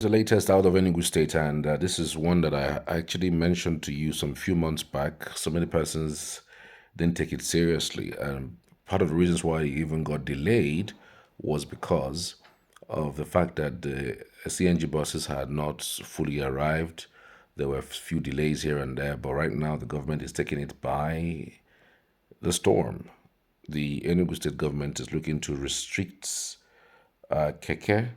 The latest out of Enugu State, and this is one that I actually mentioned to you some few months back. So many persons didn't take it seriously, and part of the reasons why it even got delayed was because of the fact that the CNG buses had not fully arrived. There were a few delays here and there, but right now the government is taking it by the storm. The Enugu State government is looking to restrict Keke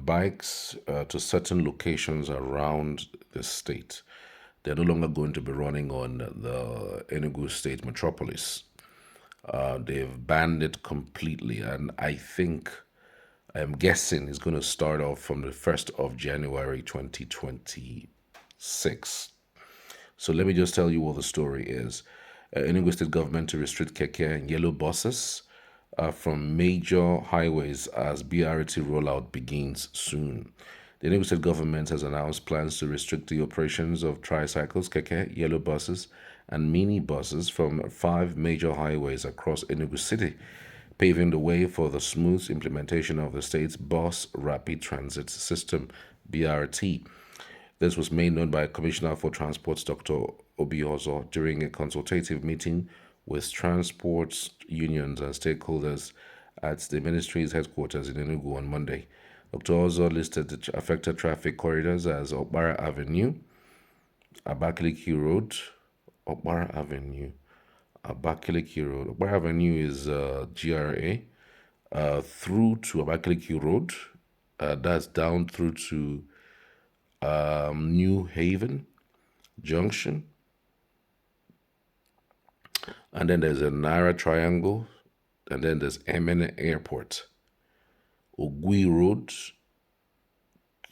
bikes to certain locations around the state. They're no longer going to be running on the Enugu State Metropolis. They've banned it completely, and I'm guessing it's going to start off from the 1st of January 2026. So let me just tell you what the story is. Enugu State government to restrict Keke and yellow buses from major highways as BRT rollout begins soon. The Enugu State government has announced plans to restrict the operations of tricycles, Keke, yellow buses, and mini buses from 5 major highways across Enugu City, paving the way for the smooth implementation of the state's Bus Rapid Transit System, BRT. This was made known by Commissioner for Transports Dr. Obiozo during a consultative meeting with transport unions and stakeholders at the ministry's headquarters in Enugu on Monday. Dr. Ozo listed the affected traffic corridors as Okbara Avenue, Abakaliki Road, Okbara Avenue, Abakaliki Road. Okbara Avenue is GRA, through to Abakaliki Road, that's down through to New Haven Junction, and then there's a Naira Triangle, and then there's Emene Airport, Ogui Road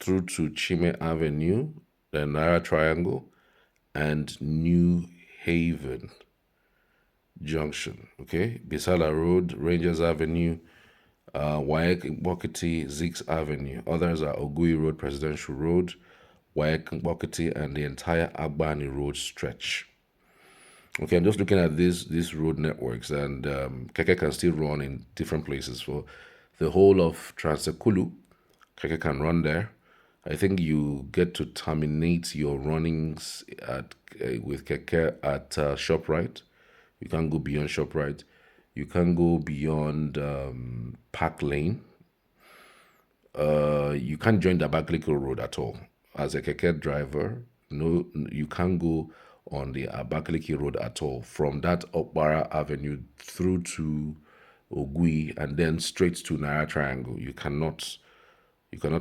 through to Chime Avenue, the Naira Triangle, and New Haven Junction. Okay, Bisala Road, Rangers Avenue, Waek Bokiti, Zix Avenue. Others are Ogui Road, Presidential Road, Waek Bokiti, and the entire Agbani Road stretch. Okay, I'm just looking at these road networks, and Keke can still run in different places. For the whole of Transekulu, Keke can run there. I think you get to terminate your runnings at with Keke at ShopRite. You can't go beyond ShopRite. You can't go beyond Park Lane. You can't join the Abakaliki Road at all. As a Keke driver, no, you can't go on the Abakaliki Road at all. From that Okbara Avenue through to Ogui and then straight to Naira Triangle, you cannot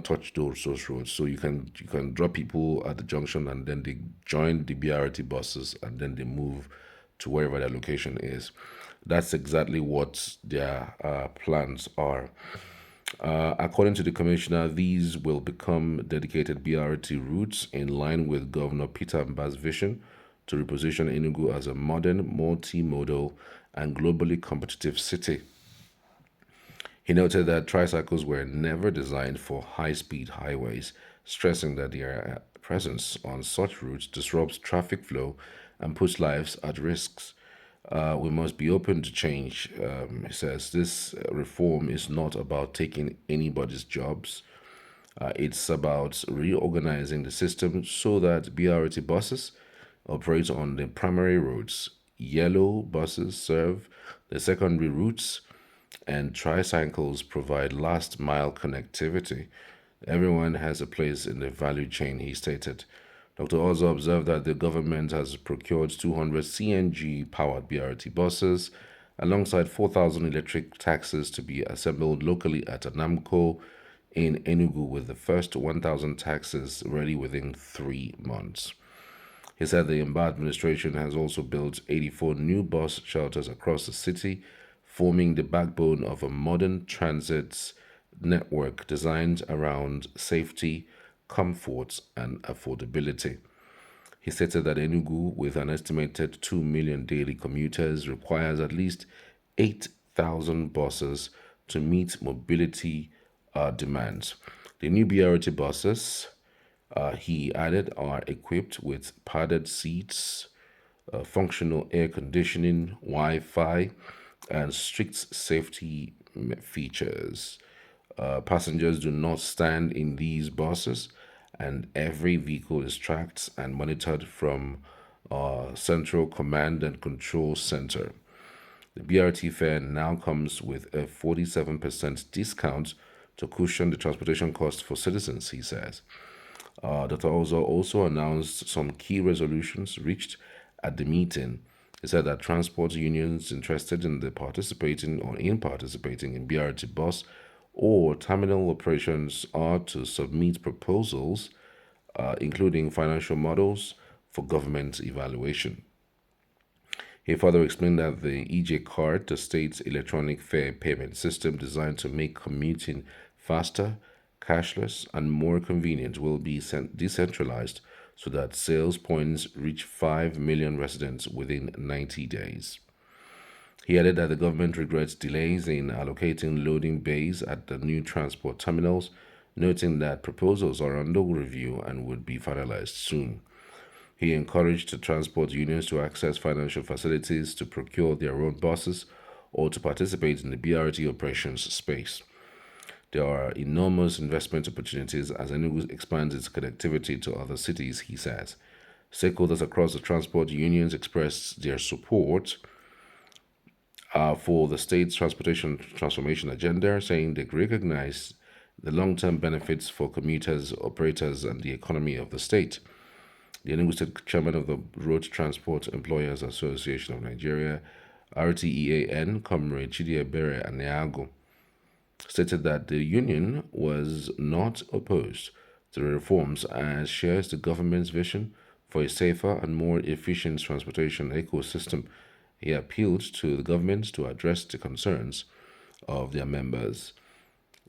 touch those roads. So you can drop people at the junction and then they join the BRT buses and then they move to wherever their location is. That's exactly what their plans are. According to the commissioner, these will become dedicated BRT routes in line with Governor Peter Mba's vision to reposition Enugu as a modern, multimodal, and globally competitive city. He noted that tricycles were never designed for high speed highways, stressing that their presence on such routes disrupts traffic flow and puts lives at risk. We must be open to change. He says this reform is not about taking anybody's jobs. It's about reorganizing the system so that BRT buses operate on the primary roads, yellow buses serve the secondary routes, and tricycles provide last mile connectivity. Everyone has a place in the value chain, he stated. Dr. Ozo observed that the government has procured 200 CNG powered BRT buses alongside 4,000 electric taxis to be assembled locally at Anamco in Enugu, with the first 1,000 taxis ready within 3 months. He said the Mba administration has also built 84 new bus shelters across the city, forming the backbone of a modern transit network designed around safety, comfort, and affordability. He stated that Enugu, with an estimated 2 million daily commuters, requires at least 8,000 buses to meet mobility demands. The new BRT buses, he added, are equipped with padded seats, functional air conditioning, Wi Fi, and strict safety features. Passengers do not stand in these buses, and every vehicle is tracked and monitored from Central Command and Control Center. The BRT fare now comes with a 47% discount to cushion the transportation costs for citizens, he says. Dr. Ozo also announced some key resolutions reached at the meeting. He said that transport unions interested in the participating or in participating in BRT bus or terminal operations are to submit proposals, including financial models, for government evaluation. He further explained that the EJ card, the state's electronic fare payment system designed to make commuting faster, cashless, and more convenient, will be decentralized so that sales points reach 5 million residents within 90 days. He added that the government regrets delays in allocating loading bays at the new transport terminals, noting that proposals are under review and would be finalized soon. He encouraged the transport unions to access financial facilities to procure their own buses or to participate in the BRT operations space. There are enormous investment opportunities as Enugu expands its connectivity to other cities, he says. Stakeholders across the transport unions expressed their support for the state's transportation transformation agenda, saying they recognize the long-term benefits for commuters, operators, and the economy of the state. The Enugu State Chairman of the Road Transport Employers Association of Nigeria, RTEAN, Comrade Chidiebere Aneago, stated that the union was not opposed to the reforms as shares the government's vision for a safer and more efficient transportation ecosystem. He appealed to the government to address the concerns of their members.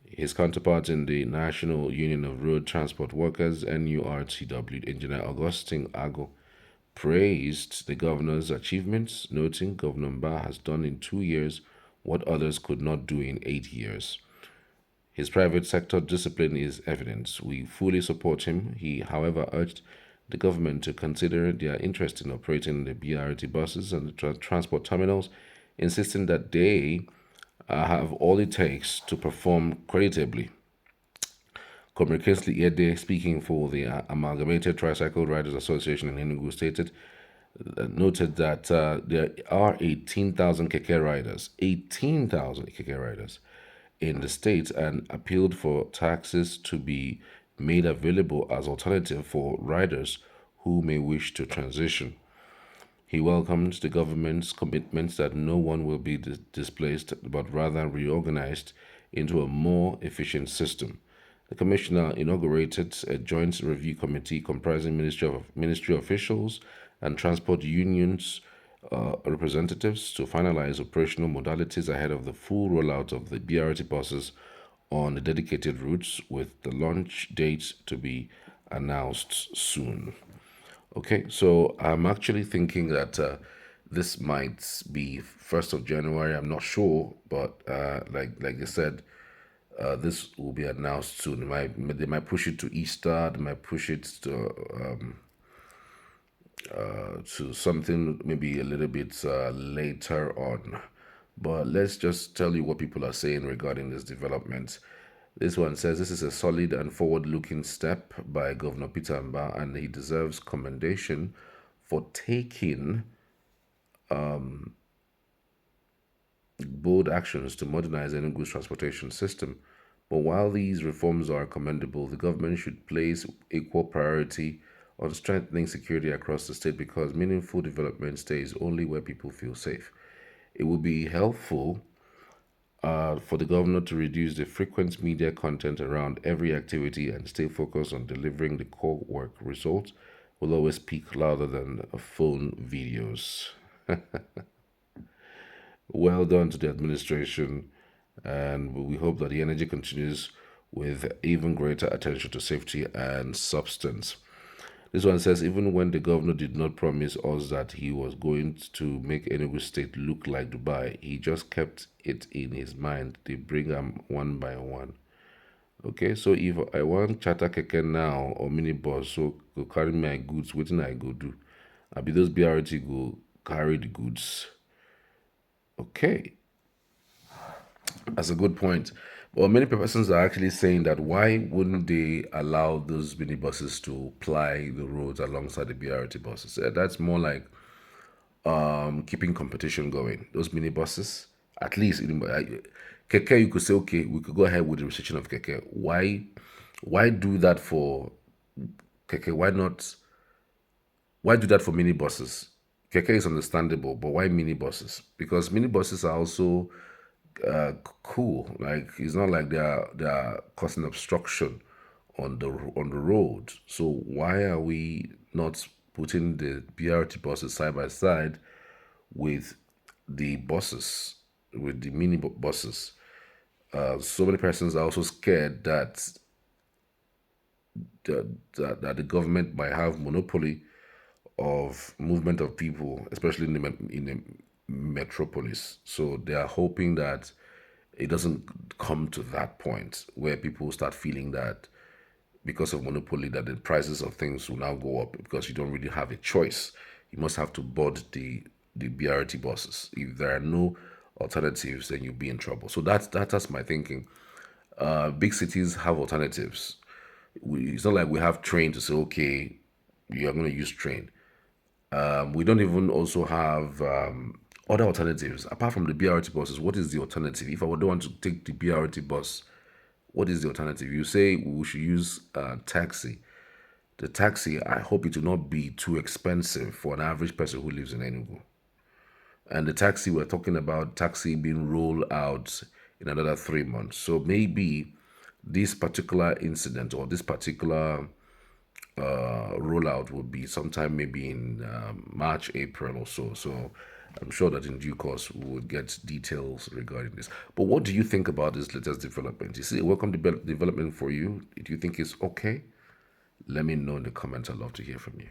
His counterpart in the National Union of Road Transport Workers, NURTW, Engineer Augustine Ago, praised the governor's achievements, noting Governor Mba has done in 2 years what others could not do in 8 years. His private sector discipline is evident. We fully support him. He, however, urged the government to consider their interest in operating the BRT buses and the transport terminals, insisting that they have all it takes to perform creditably. Comrade Kinsley Ede, speaking for the Amalgamated Tricycle Riders Association in Enugu, noted that there are 18,000 Keke riders, 18,000 Keke riders in the state, and appealed for taxes to be made available as alternative for riders who may wish to transition. He welcomed the government's commitment that no one will be displaced, but rather reorganized into a more efficient system. The commissioner inaugurated a joint review committee comprising ministry officials and transport unions representatives to finalize operational modalities ahead of the full rollout of the BRT buses on the dedicated routes, with the launch date to be announced soon. Okay, so I'm actually thinking that this might be 1st of January. I'm not sure, but like I said, this will be announced soon. They might push it to Easter. They might push it to something maybe a little bit later on. But let's just tell you what people are saying regarding this development. This one says this is a solid and forward-looking step by Governor Peter Mba, and he deserves commendation for taking bold actions to modernize Enugu's transportation system. But while these reforms are commendable, the government should place equal priority on strengthening security across the state, because meaningful development stays only where people feel safe. It would be helpful for the governor to reduce the frequent media content around every activity and stay focused on delivering the core work. Results will always speak louder than phone videos. Well done to the administration, and we hope that the energy continues with even greater attention to safety and substance. This one says, even when the governor did not promise us that he was going to make Enugu State look like Dubai, he just kept it in his mind. They bring them one by one. Okay, so if I want charter keke now or minibus, so go carry my goods, what I go do? I be those BRT go carry the goods. Okay, that's a good point. Well, many persons are actually saying that why wouldn't they allow those minibuses to ply the roads alongside the BRT buses? That's more like keeping competition going. Those minibuses, at least Keke, you could say, okay, we could go ahead with the restriction of Keke. Why do that for Keke? Why do that for minibuses? Keke is understandable, but why minibuses? Because minibuses are also cool. Like it's not like they are causing obstruction on the road. So why are we not putting the BRT buses side by side with the buses, with the mini buses? So many persons are also scared that the government might have monopoly of movement of people, especially in the metropolis. So they are hoping that it doesn't come to that point where people start feeling that because of monopoly that the prices of things will now go up because you don't really have a choice. You must have to board the BRT buses. If there are no alternatives, then you'll be in trouble. So that's my thinking. Big cities have alternatives. It's not like we have train to say, okay, you are going to use train. We don't even also have other alternatives apart from the BRT buses. What is the alternative? If I don't want to take the BRT bus, what is the alternative? You say we should use taxi. The taxi, I hope it will not be too expensive for an average person who lives in Enugu. And the taxi, we're talking about taxi being rolled out in another 3 months. So maybe this particular incident or this particular rollout would be sometime maybe in March, April or so. So I'm sure that in due course we would get details regarding this. But what do you think about this latest development? Is it a welcome development for you? Do you think it's okay? Let me know in the comments. I'd love to hear from you.